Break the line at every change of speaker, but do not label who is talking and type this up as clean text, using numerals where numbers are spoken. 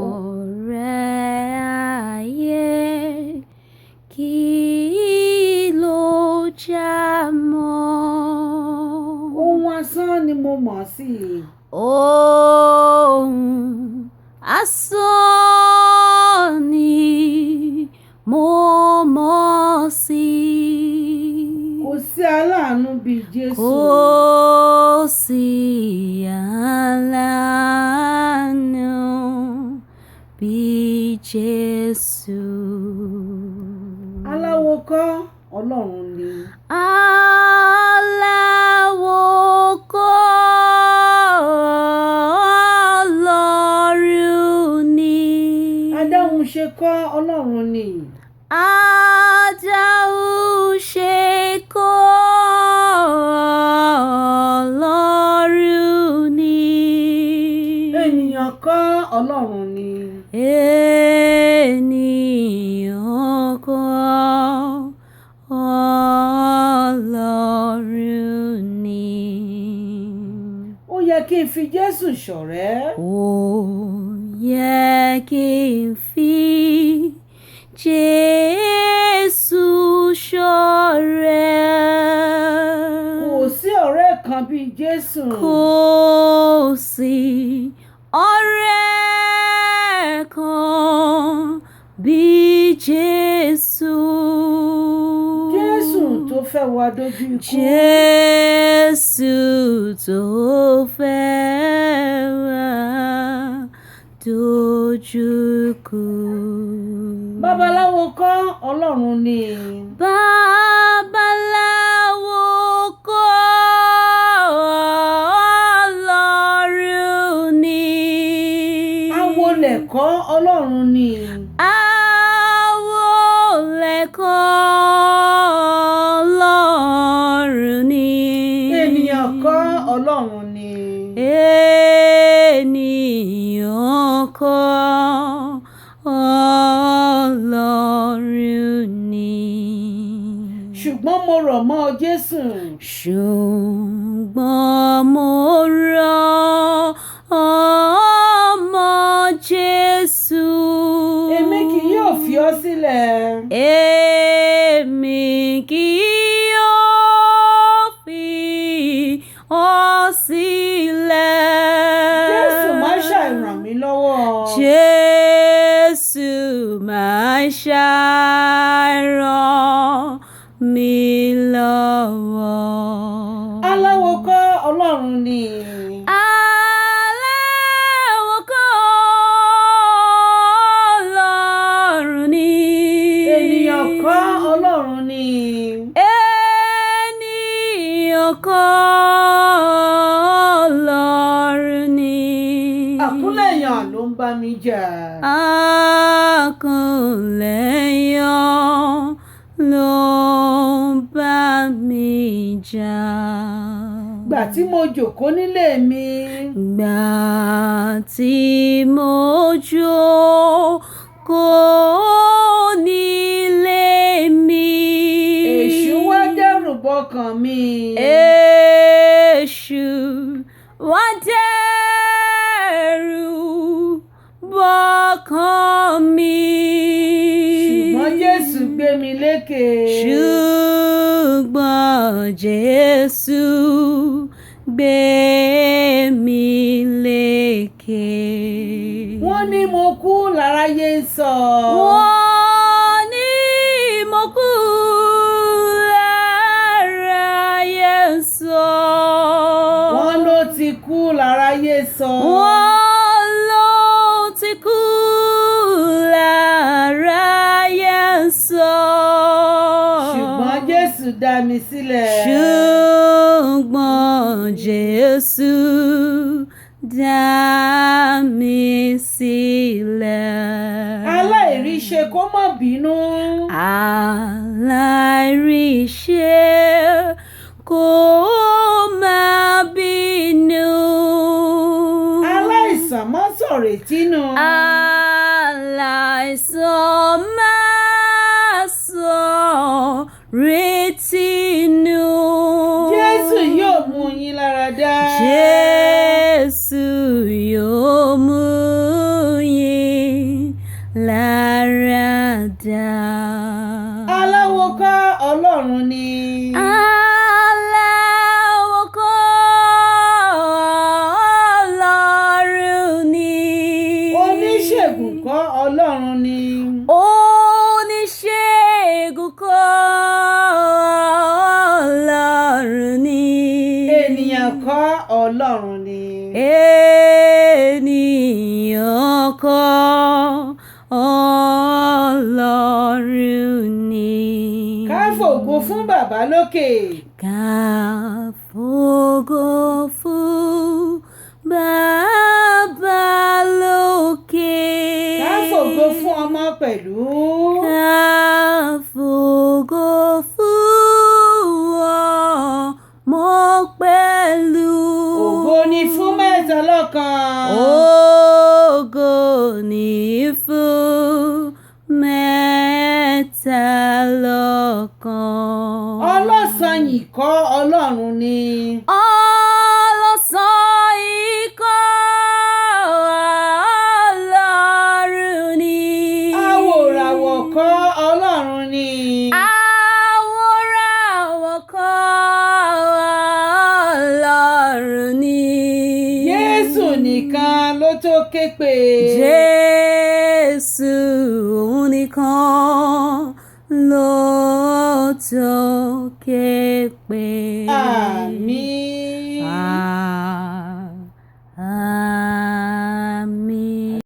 Ọ̀rẹ́ ayé kí ló já mọ́?
Ohun asán ni mo mọ̀ sí.
Ohun asán ni mo mọ̀ sí.
Kò sí aláàánú bíi Jesu.
Kò sí aláàánú bíi Jesu.
Alawo kọ́, Ọlọ́run ni.
Alawo kọ́, Ọlọ́run ni.
Adáhunṣe kọ́, Ọlọ́run ni.
Adáhunṣe kọ́, Ọlọ́run ni.
Ènìyàn kọ́, Ọlọ́run ni.
Ènìyàn kọ́, Ọlọ́run ni.
Ó yẹ kí n fi Jésù ṣọ̀rẹ́.
Ó yẹ kí n fi Jesu ṣọ̀rẹ́.
Kò sí ọ̀rẹ́ kan bíi Jésù.
Kò sí ọ̀rẹ́ kan bíi Jesu.
Jésù tó fẹ́ wa dójú ikú.
Jesu tó fẹ́ wa dójú ikú.
Babalawo kọ́, Ọlọ́run ni.
Babalawo kọ́, Ọlọ́run ni.
Awole kọ́, Ọlọ́run ni.
Awole kọ́, Ọlọ́run ni.
Ènìyàn kọ́, Ọlọ́run ni.
Ènìyàn kọ́, Ọlọ́run ni.
Ṣùgbọ́n mo rọ̀ mọ́ Jésù.
Ṣùgbọ́n mo rọ̀ mọ́ Jesu.
Èmi kì yóò fi ọ́ sílẹ̀.
Èmi kì yóò fi ọ́ sílẹ̀.
Jésù máa ṣàìràn mí lọ́wọ́.
Jesu máa ṣàìràn mí lọ́wọ́.
Alawo kọ́, Ọlọ́run ni.
Alawo kọ́, Ọlọ́run ni.
Ènìyàn kọ́, Ọlọ́run ni.
Ènìyàn kọ́, Ọlọ́run ni.
Akunleyan ló ń bá mi jà.
Akunleyan ló ń bá mi jà.
Gbà tí mo jókòó nílé mi.
Gbà tí mo jókòó nílé mi.
Èṣù wá dẹ́rù bọkàn mi.
Èṣù wá dẹ́rù bọkàn mi.
Ṣùgbọ́n Jésù gbé mi lékè.
Ṣùgbọ́n Jesu gbé mi lékè.
Wọ́n ní mo kú láráyé ń sọ.
Wọ́n ní mo kú láráyé ń sọ.
Wọ́n ló ti kú láráyé sọ.
Wọ́n ló ti kú láráyé ń sọ.
Ṣùgbọ́n Jésù dá mi sílẹ̀.
Ṣùgbọ́n Jesu dá mi sílẹ̀.
Alairise kó má bínú.
Alairise kó má bínú.
Alaisan má sọ̀rètí nù.
Alaisan má sọ̀rètí nù.
Jesu yóò mú yín lára dá.
Jesu yóò mú
kọ́ Ọlọ́run ni.
Alawo kọ́ Ọlọ́run ni.
Oníṣègùn kọ́ Ọlọ́run ni.
Oníṣègùn kọ́ Ọlọ́run ni.
Ènìyàn kọ́ Ọlọ́run ni.
Ènìyàn kọ́ Ọlọ́run ni.
Ká fògo fún bàbá lókè.
Ká fògo fún bàbá lókè.
Ká fògo fún ọmọ pẹ̀lú.
Ká fògo fún ọmọ pẹ̀lú.
Ògo ni fún Metalokan.
Ògo ni fún Metalokan.
Olosanyin kọ́ Ọlọ́run ni.
Olosanyin kọ́ Ọlọ́run ni.
Aworawo kọ́ Ọlọ́run ni.
Aworawo kọ́ Ọlọ́run ni.
Jesu nìkan ló tó ké pè.
Jesu òun nìkan ló tó ké pè.
Àmín.